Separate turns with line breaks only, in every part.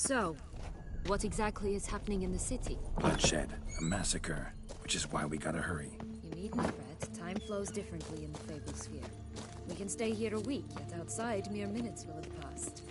So, what exactly is happening in the city?
Bloodshed, a massacre, which is why we gotta hurry.
You needn't fret. Time flows differently in the Fable Sphere. We can stay here a week, yet outside mere minutes will have passed.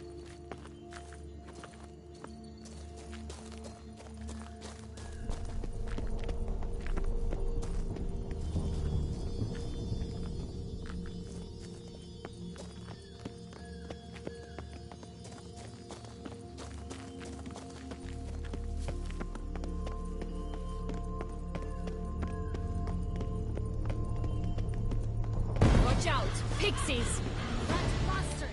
Watch out! Pixies! That bastard!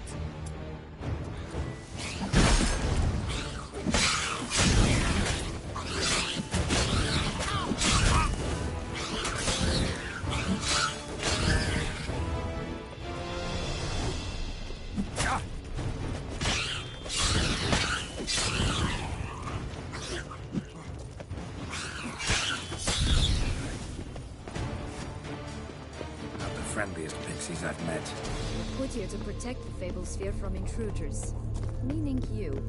Not the friendliest pixies I've met.
We're put here to protect the Fable Sphere from intruders. Meaning you.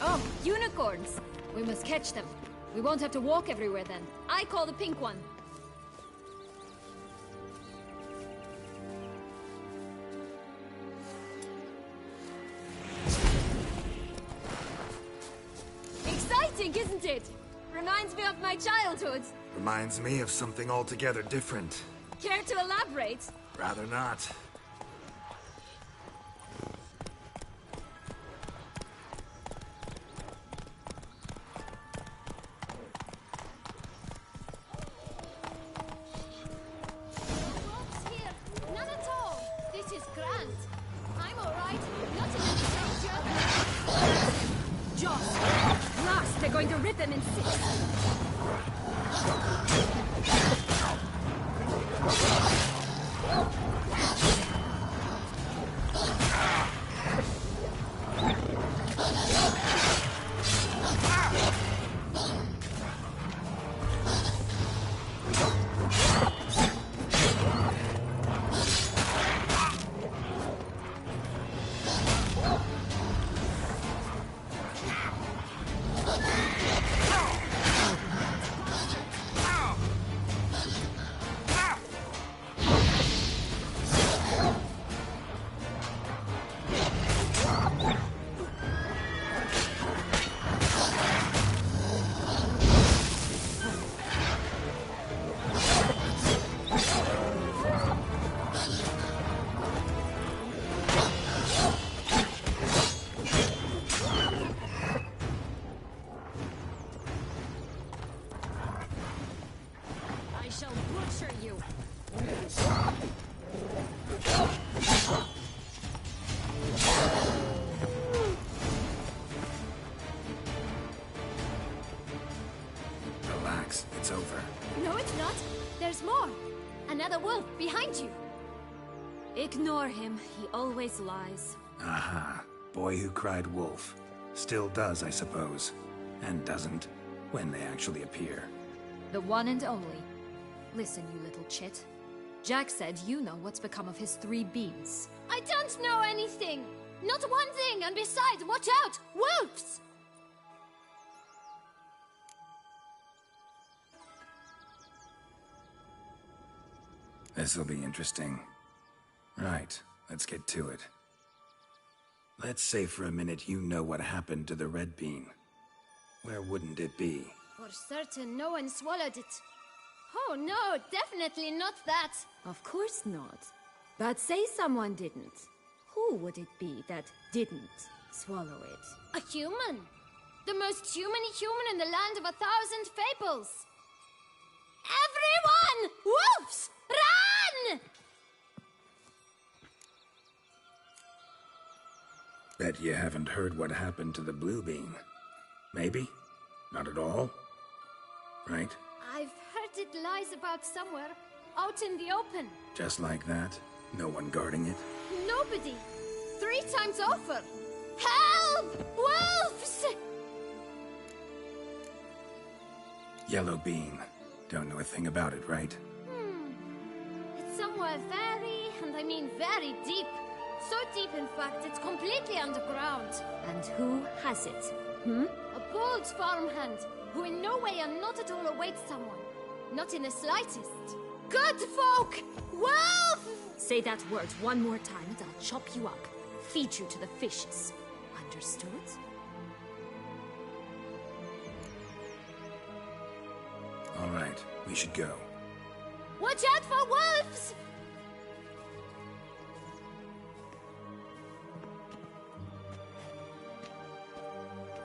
Oh, unicorns! We must catch them. We won't have to walk everywhere then. I call the pink one. Exciting, isn't it? Reminds me of my childhood.
Reminds me of something altogether different.
Care to elaborate?
Rather not.
Ropes here. None at all. This is grand. I'm alright. Nothing in danger. Joss! Blast! They're going to rip them in six. I shall butcher you.
Relax, it's over.
No, it's not. There's more. Another wolf behind you. Ignore him. He always lies.
Aha. Boy who cried wolf. Still does, I suppose. And doesn't, when they actually appear.
The one and only. Listen, you little chit. Jack said you know what's become of his 3 beams. I don't know anything! Not one thing, and besides, watch out! Wolves!
This'll be interesting. Right, let's get to it. Let's say for a minute you know what happened to the Red Bean. Where wouldn't it be?
For certain, no one swallowed it. Oh no, definitely not that.
Of course not. But say someone didn't. Who would it be that didn't swallow it?
A human. The most human-y human in the land of 1,000 fables. Everyone! Wolves! Run!
Bet you haven't heard what happened to the Blue Bean. Maybe? Not at all? Right?
I've heard it lies about somewhere, out in the open.
Just like that? No one guarding it?
Nobody. 3 times over. Help! Wolves!
Yellow Bean. Don't know a thing about it, right?
It's somewhere very, and I mean very deep. So deep, in fact, it's completely underground.
And who has it?
A bold farmhand, who in no way and not at all awaits someone. Not in the slightest. Good folk! Wolf!
Say that word one more time and I'll chop you up. Feed you to the fishes. Understood?
All right, we should go.
Watch out for wolves!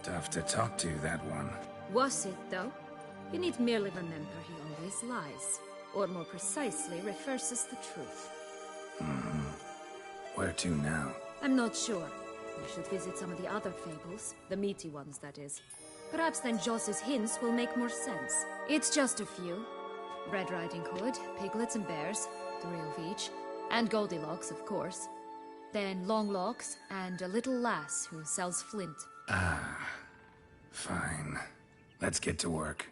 Tough to talk to, that one.
Was it, though? You need merely remember he always lies. Or more precisely, reverses the truth.
Where to now?
I'm not sure. We should visit some of the other fables. The meaty ones, that is. Perhaps then Joss's hints will make more sense. It's just a few. Red Riding Hood, piglets and bears, 3 of each. And Goldilocks, of course. Then Longlocks, and a little lass who sells flint.
Fine. Let's get to work.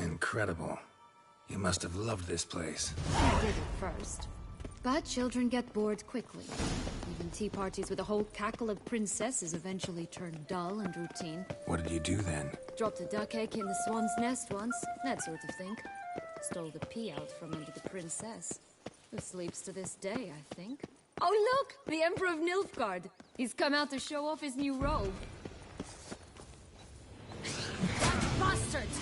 Incredible. You must have loved this place.
I did at first. But children get bored quickly. Even tea parties with a whole cackle of princesses eventually turn dull and routine.
What did you do then?
Dropped a duck egg in the swan's nest once, that sort of thing. Stole the pea out from under the princess, who sleeps to this day, I think. Oh look! The Emperor of Nilfgaard! He's come out to show off his new robe.
Bastards!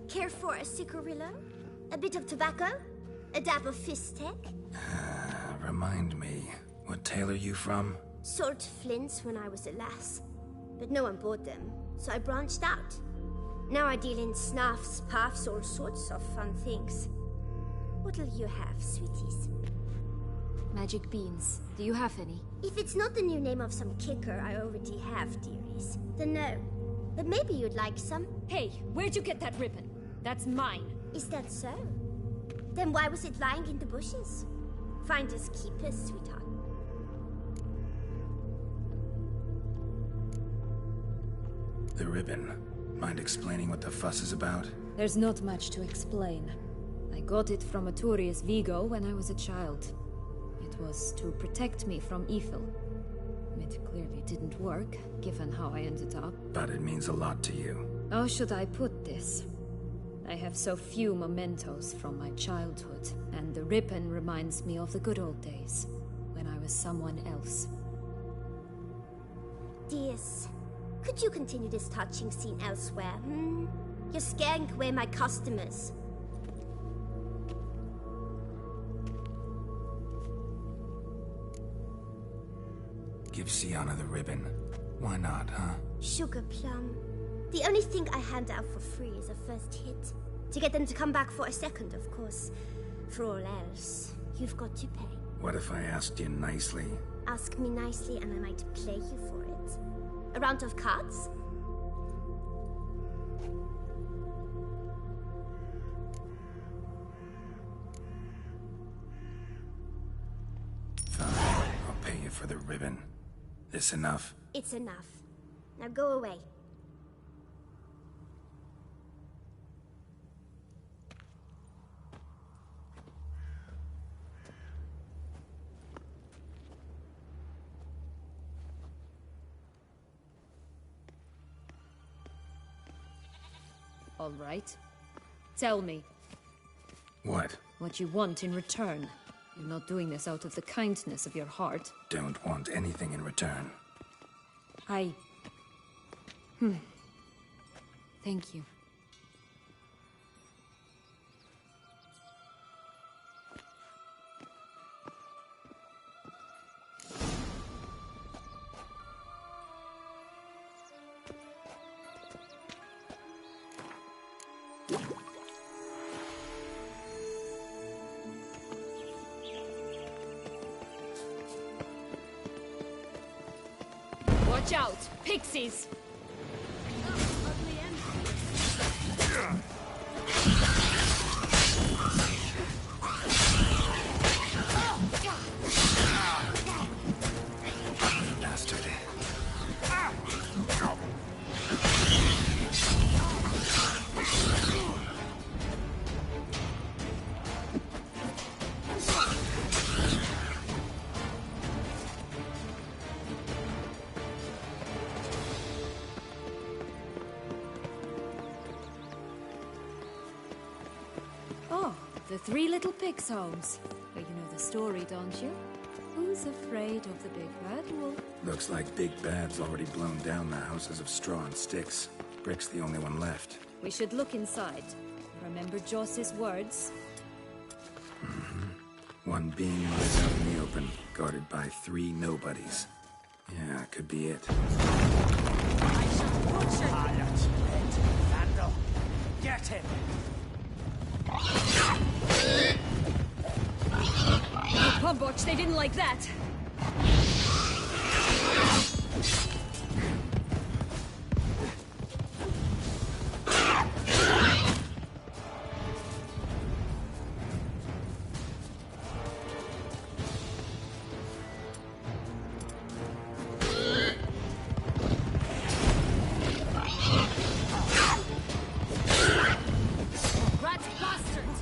Care for a cigarillo? A bit of tobacco? A dab of fistek?
Remind me, what tale are you from?
Sold flints when I was a lass. But no one bought them, so I branched out. Now I deal in snuffs, puffs, all sorts of fun things. What'll you have, sweeties?
Magic beans. Do you have any?
If it's not the new name of some kicker I already have, dearies, then no. But maybe you'd like some?
Hey, where'd you get that ribbon? That's mine.
Is that so? Then why was it lying in the bushes? Finders keepers, sweetheart.
the ribbon. Mind explaining what the fuss is about?
There's not much to explain. I got it from Arturius Vigo when I was a child. It was to protect me from evil. It clearly didn't work, given how I ended up.
But it means a lot to you.
How should I put this? I have so few mementos from my childhood, and the ribbon reminds me of the good old days, when I was someone else.
Dears, could you continue this touching scene elsewhere, You're scaring away my customers.
Give Syanna the ribbon. Why not, huh?
Sugar plum. The only thing I hand out for free is a first hit. To get them to come back for a second, of course. For all else, you've got to pay.
What if I asked you nicely?
Ask me nicely and I might play you for it. A round of cards?
Fine. I'll pay you for the ribbon. This enough?
It's enough. Now go away.
All right. Tell me.
What?
What you want in return. You're not doing this out of the kindness of your heart.
Don't want anything in return.
Thank you. Watch out! Pixies!
Bastard.
Oh, the Three Little Pigs homes. Well, you know the story, don't you? Who's afraid of the big bad wolf?
Looks like Big Bad's already blown down the houses of straw and sticks. Brick's the only one left.
We should look inside. Remember Joss's words?
One being lies out in the open, guarded by 3 nobodies. Yeah, could be it.
Quiet, Red Vandal. Get him!
Pumbotch, they didn't like that!
Rat bastards!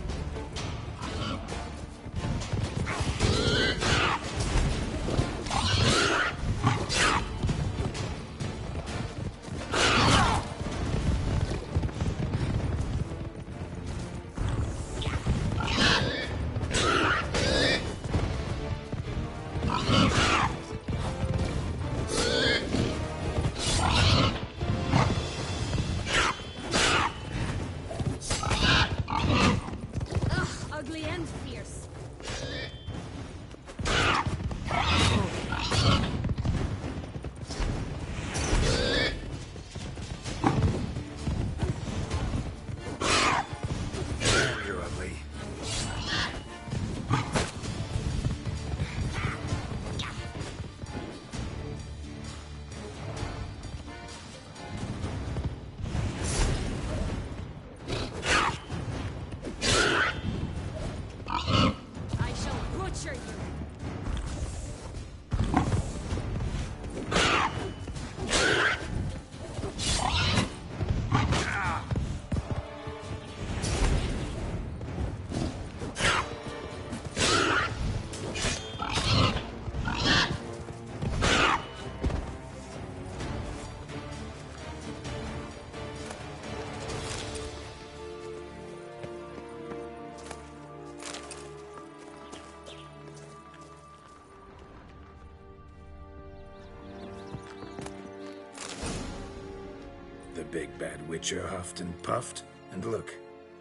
big bad witcher huffed and puffed, and look,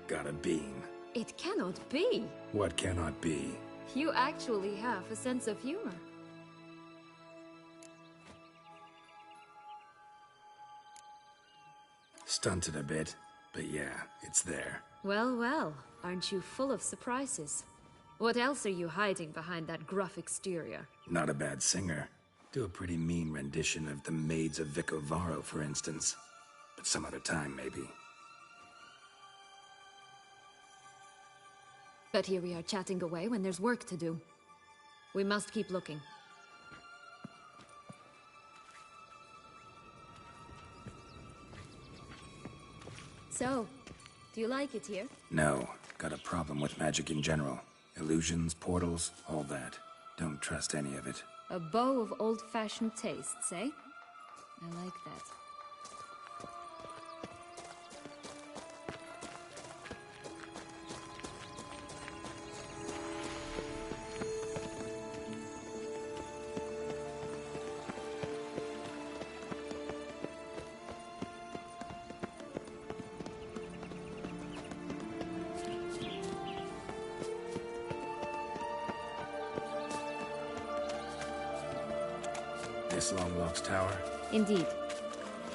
got a bean.
It cannot be.
What cannot be?
You actually have a sense of humor.
Stunted a bit, but yeah, it's there.
Well, well, aren't you full of surprises? What else are you hiding behind that gruff exterior?
Not a bad singer. Do a pretty mean rendition of The Maids of Vicovaro, for instance. But some other time, maybe.
But here we are chatting away when there's work to do. We must keep looking. So, do you like it here?
No, got a problem with magic in general. Illusions, portals, all that. Don't trust any of it.
A bow of old-fashioned tastes, eh? I like that.
This Longlock's tower?
Indeed.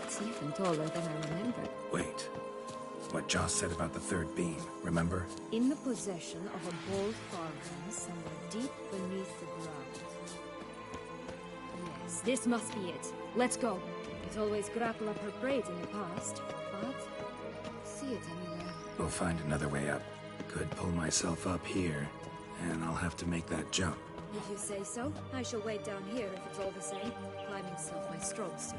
It's even taller than I remembered.
Wait. What Joss said about the third beam, remember?
In the possession of a bold farmhand somewhere deep beneath the ground. Yes, this must be it. Let's go. It always grapple up her braids in the past, but I don't see it anywhere.
We'll find another way up. Could pull myself up here, and I'll have to make that jump.
If you say so, I shall wait down here if it's all the same. Climbing's not my strong suit.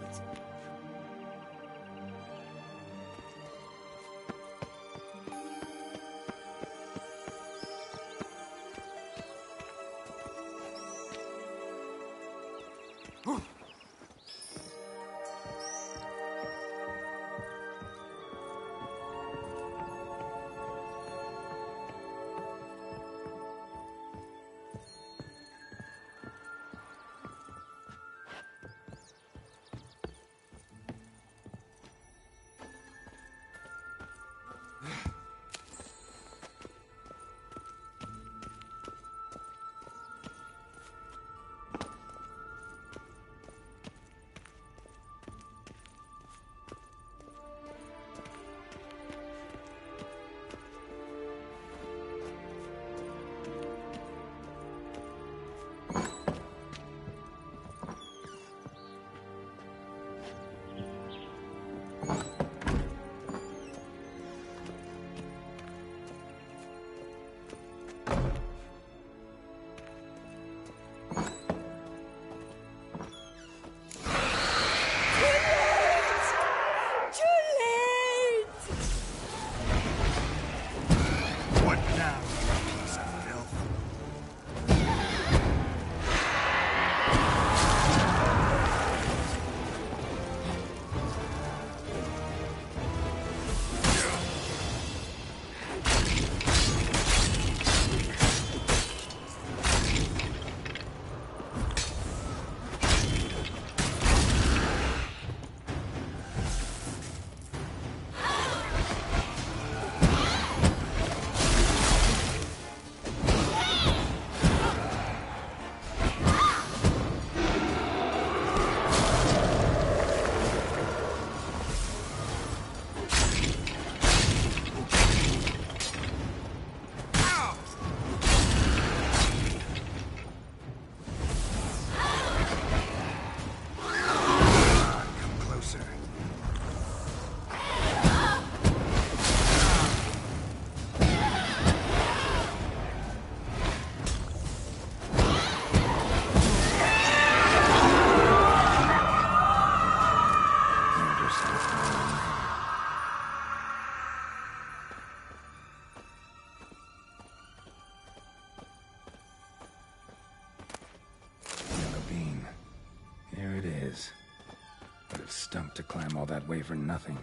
Stumped to climb all that way for nothing.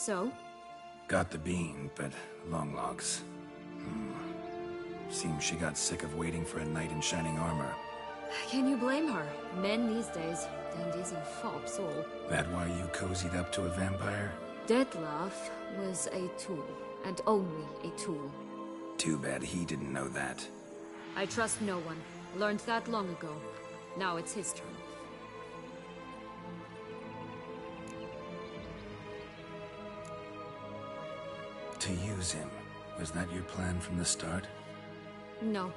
So?
Got the bean, but long logs. Seems she got sick of waiting for a knight in shining armor.
Can you blame her? Men these days, dandies and fops all.
That why you cozied up to a vampire?
Dettlaff was a tool, and only a tool.
Too bad he didn't know that.
I trust no one. Learned that long ago. Now it's his turn.
To use him, was that your plan from the start?
No.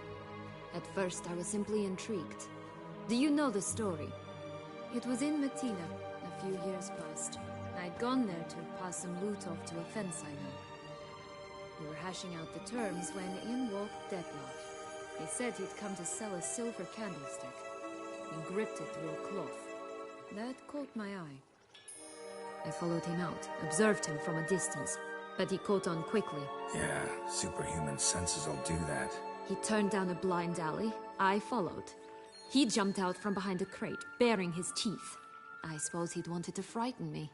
At first, I was simply intrigued. Do you know the story? It was in Matina, a few years past. I'd gone there to pass some loot off to a fence I know. We were hashing out the terms when in walked Dettlaff. He said he'd come to sell a silver candlestick. He gripped it through a cloth. That caught my eye. I followed him out, observed him from a distance, but he caught on quickly.
Yeah, superhuman senses will do that.
He turned down a blind alley. I followed. He jumped out from behind a crate, baring his teeth. I suppose he'd wanted to frighten me.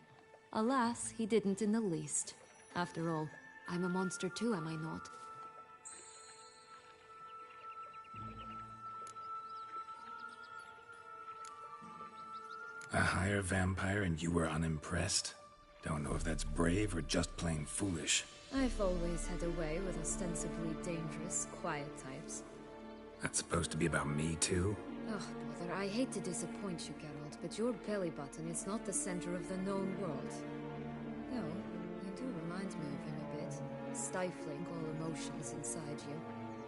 Alas, he didn't in the least. After all, I'm a monster too, am I not?
A higher vampire and you were unimpressed? Don't know if that's brave or just plain foolish.
I've always had a way with ostensibly dangerous, quiet types.
That's supposed to be about me too?
Oh, brother, I hate to disappoint you, Geralt, but your belly button is not the center of the known world. No, you do remind me of him a bit. Stifling all emotions inside you.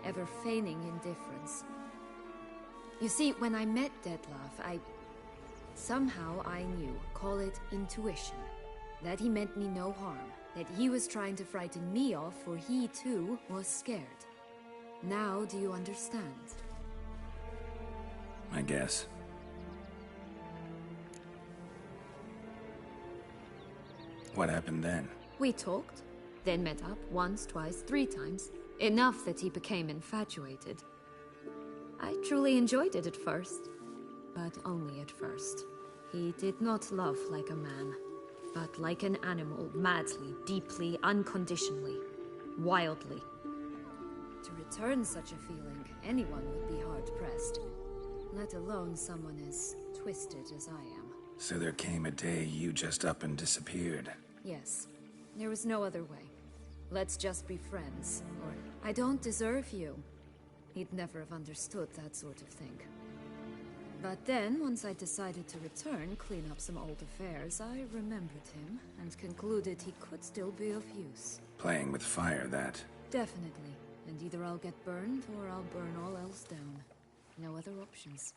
Ever feigning indifference. You see, when I met Dettlaff, somehow I knew, call it intuition, that he meant me no harm, that he was trying to frighten me off, for he too was scared. Now do you understand?
I guess. What happened then?
We talked, then met up once, twice, 3 times. Enough that he became infatuated. I truly enjoyed it at first, but only at first. He did not love like a man, but like an animal, madly, deeply, unconditionally, wildly. To return such a feeling, anyone would be hard-pressed, let alone someone as twisted as I am.
So there came a day you just up and disappeared.
Yes, there was no other way. Let's just be friends, or I don't deserve you. He'd never have understood that sort of thing. But then, once I decided to return, clean up some old affairs, I remembered him and concluded he could still be of use.
Playing with fire, that.
Definitely. And either I'll get burned or I'll burn all else down. No other options.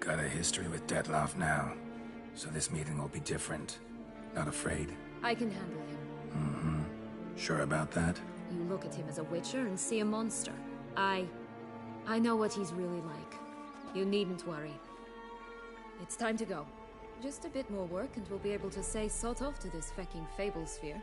Got a history with Dettlaff now, so this meeting will be different. Not afraid?
I can handle him.
Sure about that?
You look at him as a witcher and see a monster. I know what he's really like. You needn't worry. It's time to go. Just a bit more work and we'll be able to say sort off to this fecking fable sphere.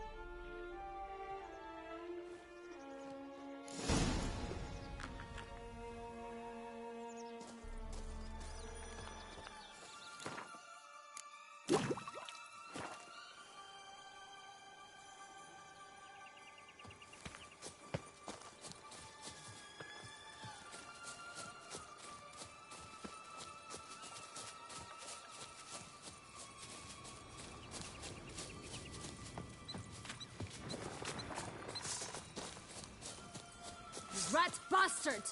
Rat bastard!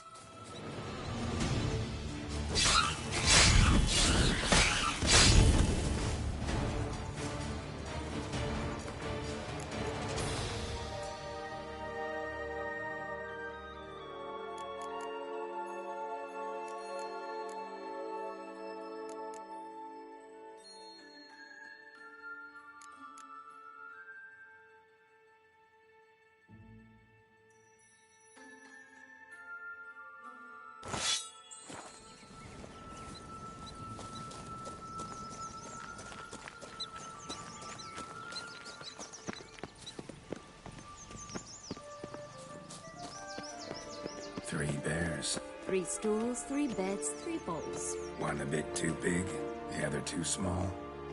Three bears.
3 stools, 3 beds, 3 bowls.
One a bit too big, the other too small,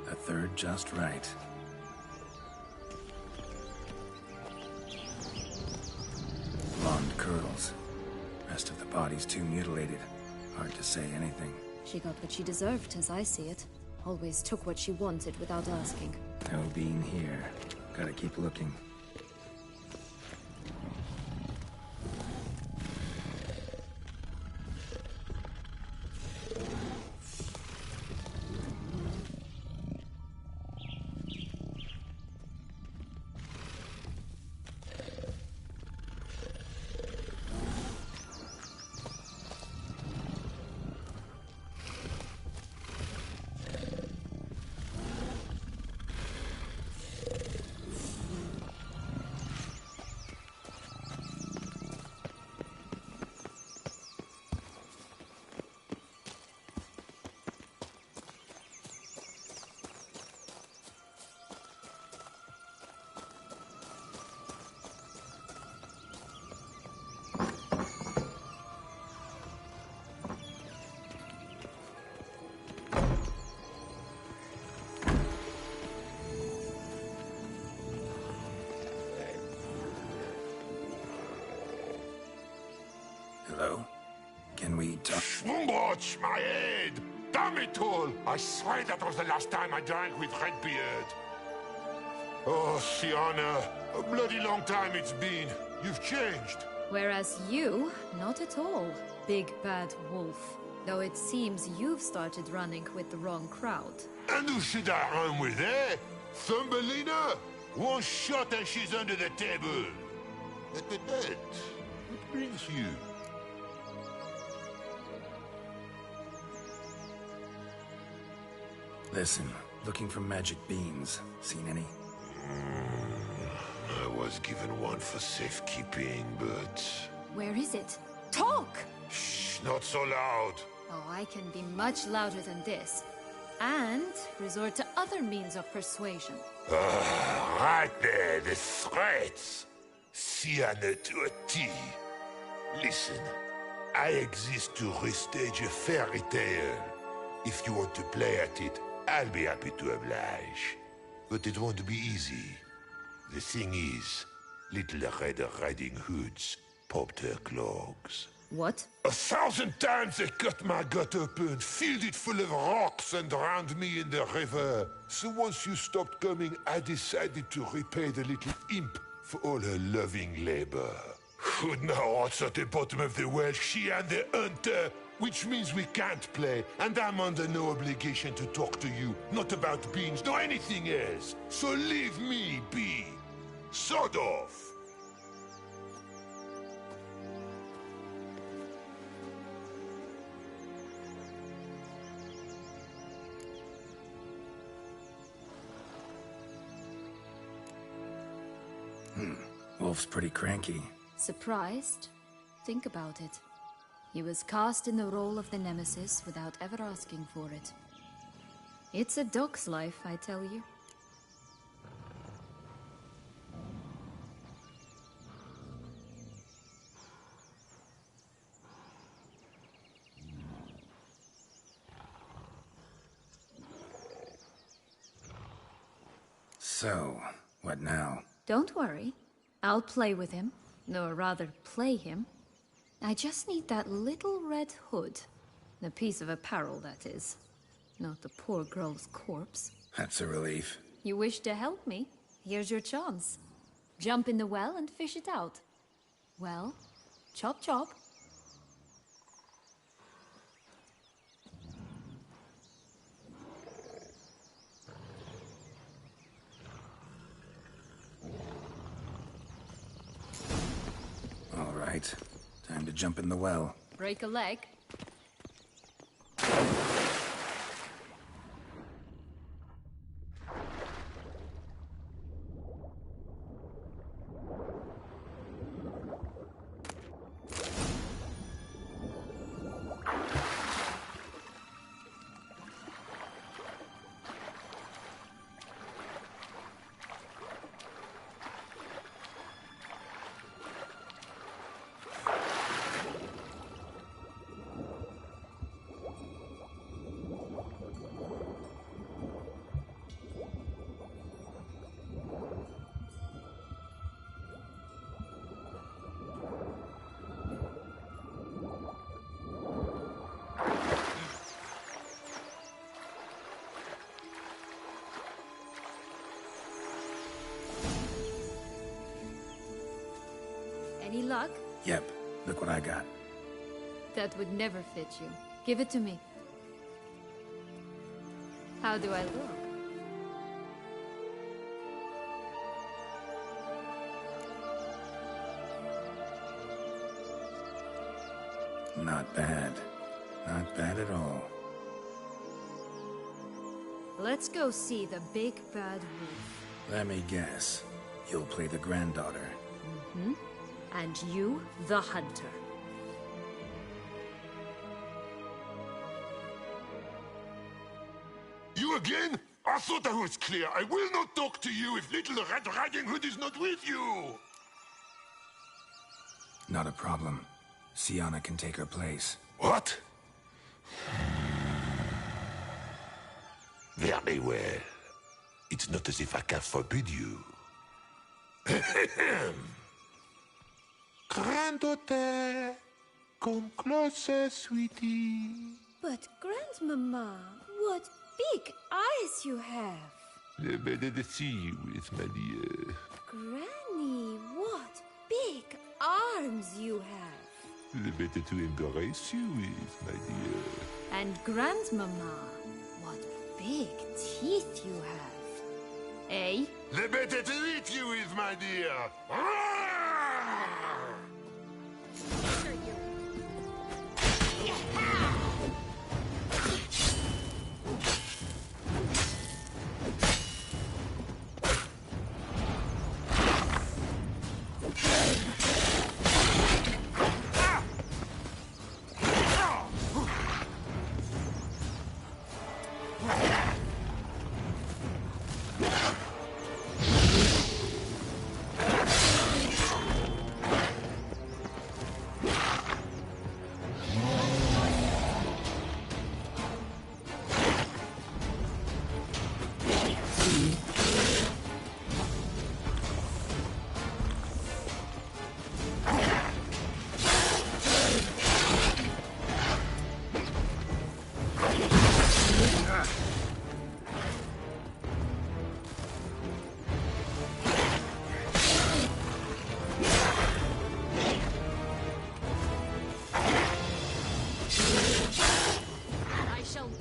a third just right. Blonde curls. Rest of the body's too mutilated. Hard to say anything.
She got what she deserved, as I see it. Always took what she wanted without asking.
No bean here. Gotta keep looking. Hello? Can we talk?
Watch my head! Damn it all! I swear that was the last time I drank with Redbeard. Oh, Sienna, a bloody long time it's been. You've changed.
Whereas you, not at all, big bad wolf. Though it seems you've started running with the wrong crowd.
And who should I run with, eh? Thumbelina? One shot and she's under the table. But, what brings you?
Listen, looking for magic beans. Seen any?
I was given one for safekeeping, but...
Where is it? Talk!
Shh, not so loud.
Oh, I can be much louder than this. And resort to other means of persuasion.
Right there, the threats. Sienna to a T. Listen, I exist to restage a fairy tale. If you want to play at it, I'll be happy to oblige. But it won't be easy. The thing is, Little Red Riding Hoods popped her clogs.
What?
1,000 times they cut my gut open, filled it full of rocks and drowned me in the river. So once you stopped coming, I decided to repay the little imp for all her loving labor. Who'd know what's at the bottom of the well? She and the hunter, which means we can't play, and I'm under no obligation to talk to you, not about beans, nor anything else. So leave me be. Sod off.
Wolf's pretty cranky.
Surprised? Think about it. He was cast in the role of the Nemesis without ever asking for it. It's a dog's life, I tell you.
So, what now?
Don't worry. I'll play with him. Or rather, play him. I just need that little red hood. A piece of apparel, that is. Not the poor girl's corpse.
That's a relief.
You wish to help me? Here's your chance. Jump in the well and fish it out. Well, chop chop.
All right. Time to jump in the well.
Break a leg. Any luck?
Yep, look what I got.
That would never fit you. Give it to me. How do I look?
Not bad. Not bad at all.
Let's go see the big bad wolf.
Let me guess. You'll play the granddaughter.
And you, the hunter.
You again? I thought I was clear. I will not talk to you if Little Red Riding Hood is not with you!
Not a problem. Sienna can take her place.
What? Very well. It's not as if I can forbid you. Granddaughter, come closer, sweetie.
But Grandmama, what big eyes you have!
The better to see you with, my dear.
Granny, what big arms you have!
The better to embrace you with, my dear.
And Grandmama, what big teeth you have. Eh?
The better to eat you with, my dear.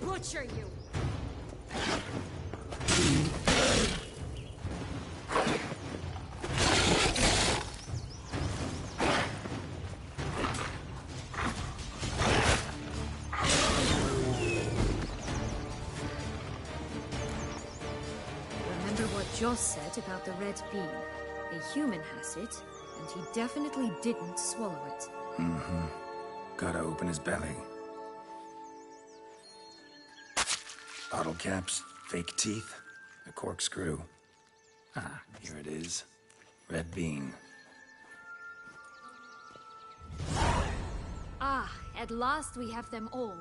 Butcher you! Remember what Joss said about the Red Bean? A human has it, and he definitely didn't swallow it.
Gotta open his belly. Bottle caps, fake teeth, a corkscrew. Ah, here it is. Red bean.
Ah, at last we have them all.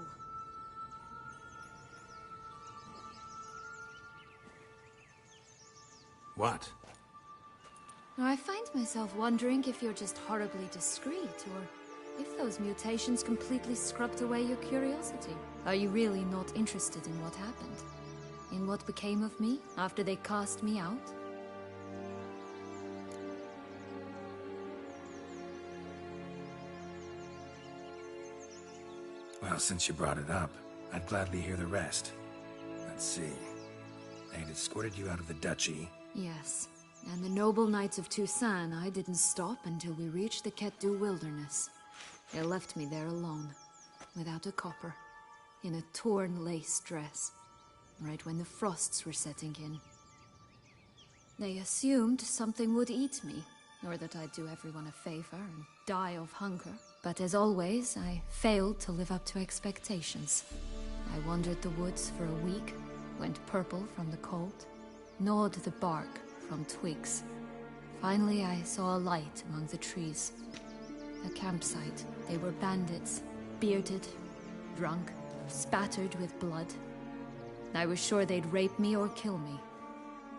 What?
Now, I find myself wondering if you're just horribly discreet, or if those mutations completely scrubbed away your curiosity. Are you really not interested in what happened? In what became of me after they cast me out?
Well, since you brought it up, I'd gladly hear the rest. Let's see. They had escorted you out of the duchy.
Yes. And the noble knights of Toussaint, I didn't stop until we reached the Ketdu wilderness. They left me there alone, without a copper, in a torn lace dress, right when the frosts were setting in. They assumed something would eat me, or that I'd do everyone a favor and die of hunger. But as always, I failed to live up to expectations. I wandered the woods for a week, went purple from the cold, gnawed the bark from twigs. Finally, I saw a light among the trees. A campsite. They were bandits, bearded, drunk, spattered with blood. I was sure they'd rape me or kill me,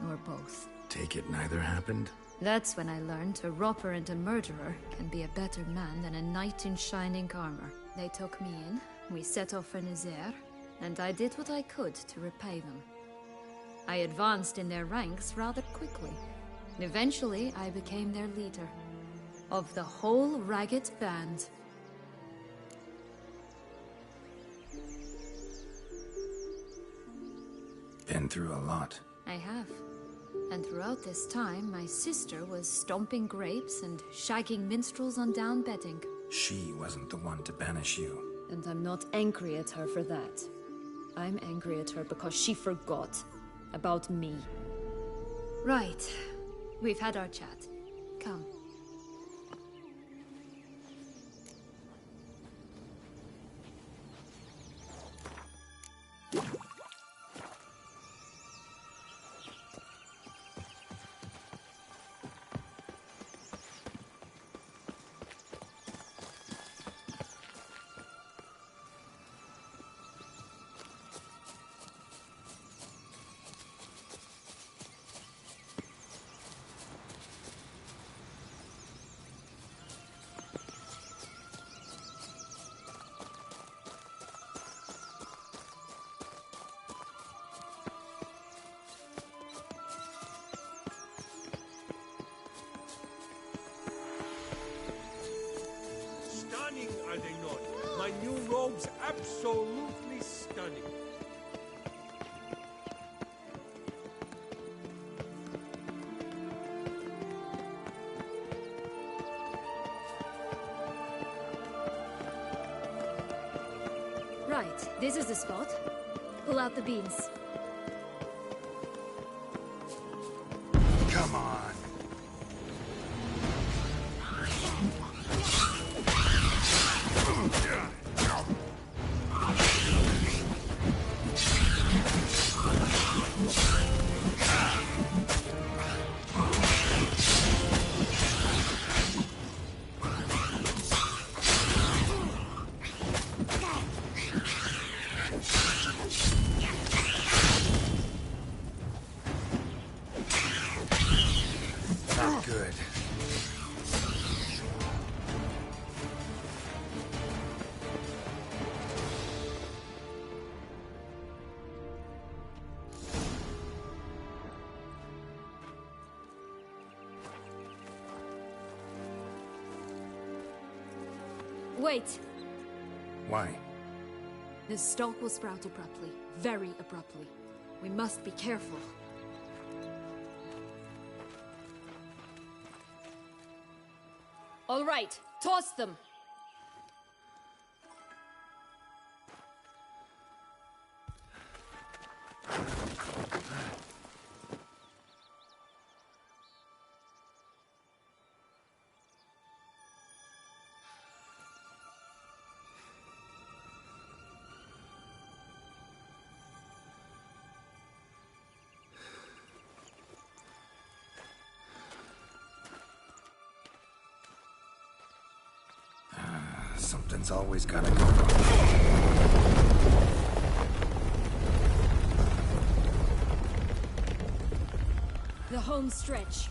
or both.
Take it neither happened?
That's when I learned a robber and a murderer can be a better man than a knight in shining armor. They took me in, we set off for Nazaire, and I did what I could to repay them. I advanced in their ranks rather quickly. Eventually, I became their leader. of the whole Ragged Band.
Been through a lot.
I have. And throughout this time, my sister was stomping grapes and shagging minstrels on down bedding.
She wasn't the one to banish you.
And I'm not angry at her for that. I'm angry at her because she forgot about me. Right. We've had our chat. Come.
Stunning, are they not? My new robe's absolutely stunning.
Right, this is the spot. Pull out the beans.
Come on. Not good.
Wait!
Why?
The stalk will sprout abruptly. Very abruptly. We must be careful. All right, toss them!
Something's always gotta go wrong.
The home stretch.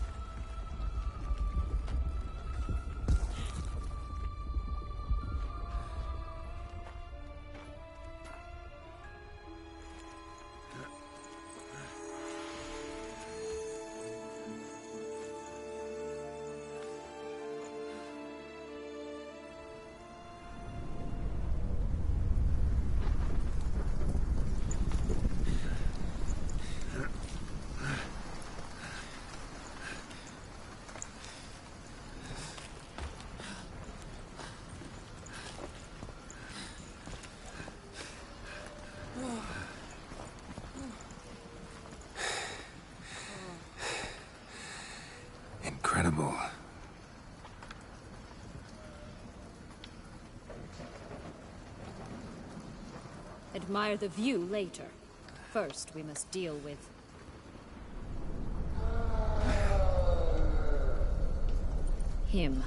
Incredible.
Admire the view later. First, we must deal with... him.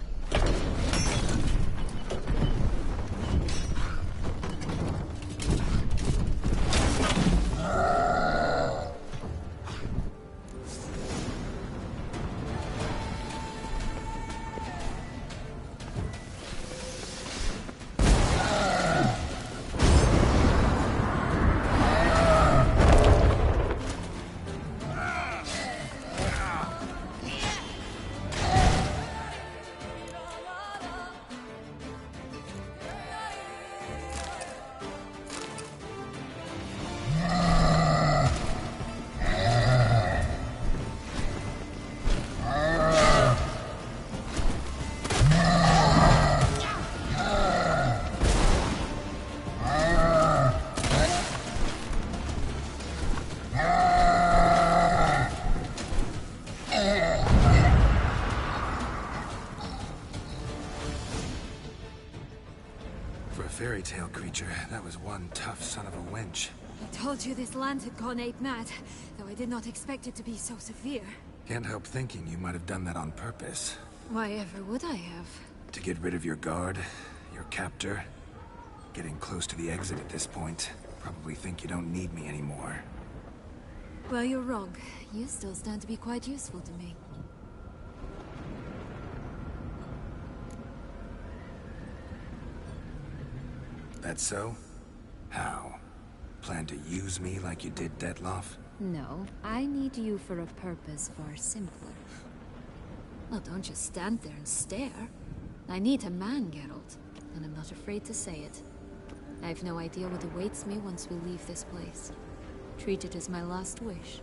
fairy tale creature, that was one tough son of a wench.
I told you this land had gone ape mad, though I did not expect it to be so severe.
Can't help thinking you might have done that on purpose.
Why ever would I have?
To get rid of your guard, your captor. Getting close to the exit at this point. Probably think you don't need me anymore.
Well, you're wrong. You still stand to be quite useful to me.
That so? How? Plan to use me like you did Detloff?
No, I need you for a purpose far simpler. Well, don't just stand there and stare. I need a man, Geralt, and I'm not afraid to say it. I have no idea what awaits me once we leave this place. Treat it as my last wish.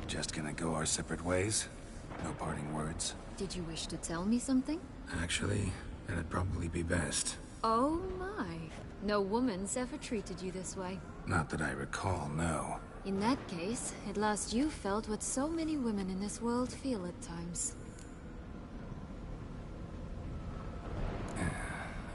Just gonna go our separate ways? No parting words?
Did you wish to tell me something?
Actually, that'd probably be best.
Oh my. No woman's ever treated you this way.
Not that I recall, no.
In that case, at last you felt what so many women in this world feel at times.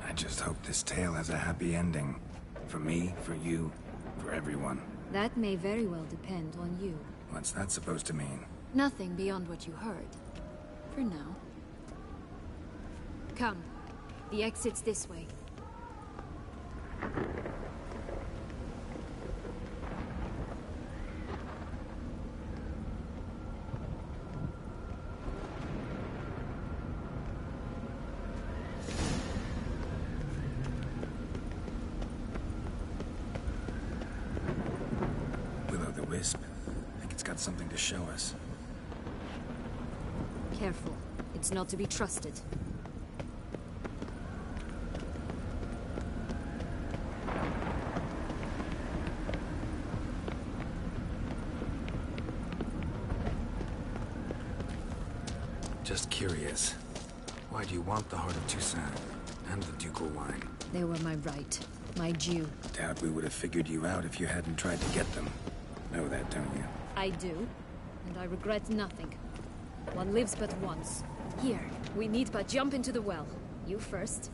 I just hope this tale has a happy ending. For me, for you, for everyone.
That may very well depend on you.
What's that supposed to mean?
Nothing beyond what you heard. For now. Come. The exit's this way.
Will-o'-the-Wisp. I think it's got something to show us.
Careful. It's not to be trusted.
Just curious. Why do you want the Heart of Toussaint and the ducal wine?
They were my right. My due.
Doubt we would have figured you out if you hadn't tried to get them. Know that, don't you?
I do. And I regret nothing. One lives but once. Here, we need but jump into the well. You first.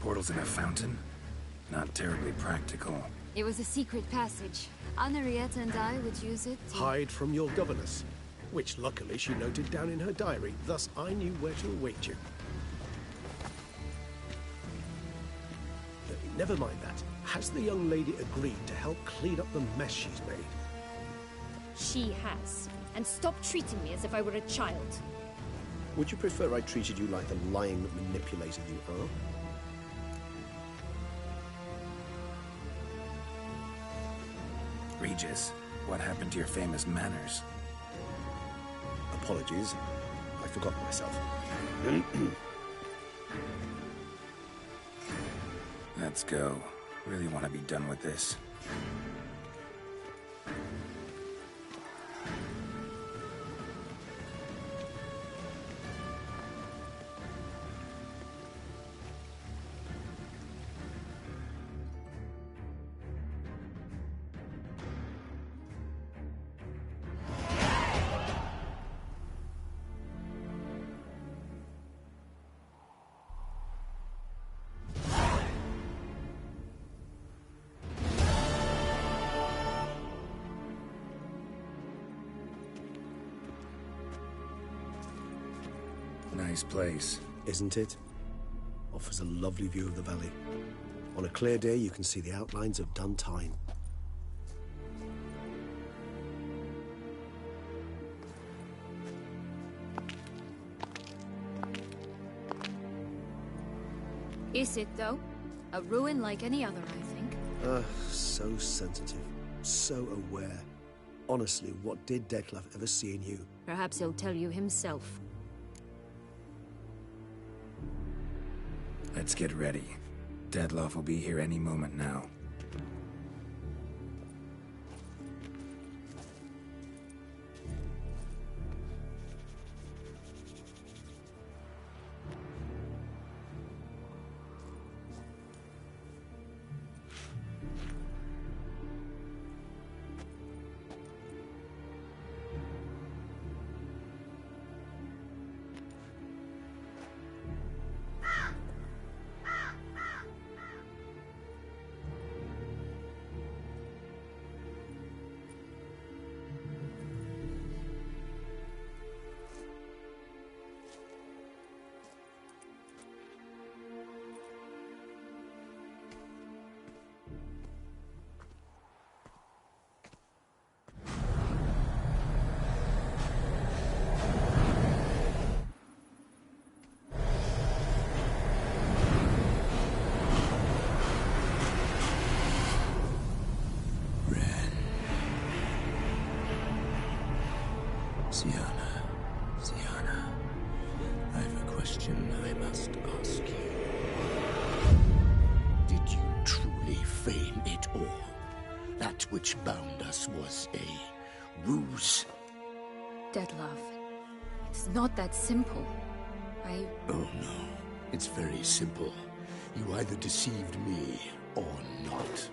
Portals in a fountain? Not terribly practical.
It was a secret passage. Anariette and I would use it to...
Hide from your governess.
which luckily she noted down in her diary, thus I knew where to await you. Never mind that. Has the young lady agreed to help clean up the mess she's made?
She has. And stop treating me as if I were a child.
Would you prefer I treated you like the lying manipulator you are?
Regis, what happened to your famous manners?
Apologies. I forgot myself.
Let's go. Really want to be done with this. Nice place.
Isn't it? Offers a lovely view of the valley. On a clear day, you can see the outlines of Duntine.
Is it, though? A ruin like any other, I think.
So sensitive. So aware. Honestly, what did Dettlaff ever see in you?
Perhaps he'll tell you himself.
Let's get ready. Dettlaff will be here any moment now.
Syanna, I have a question I must ask you. Did you truly feign it all? That which bound us was a ruse?
Dettlaff, it's not that simple.
Oh no, it's very simple. You either deceived me or not.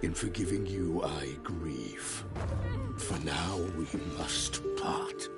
In forgiving you, I grieve. For now, we must part.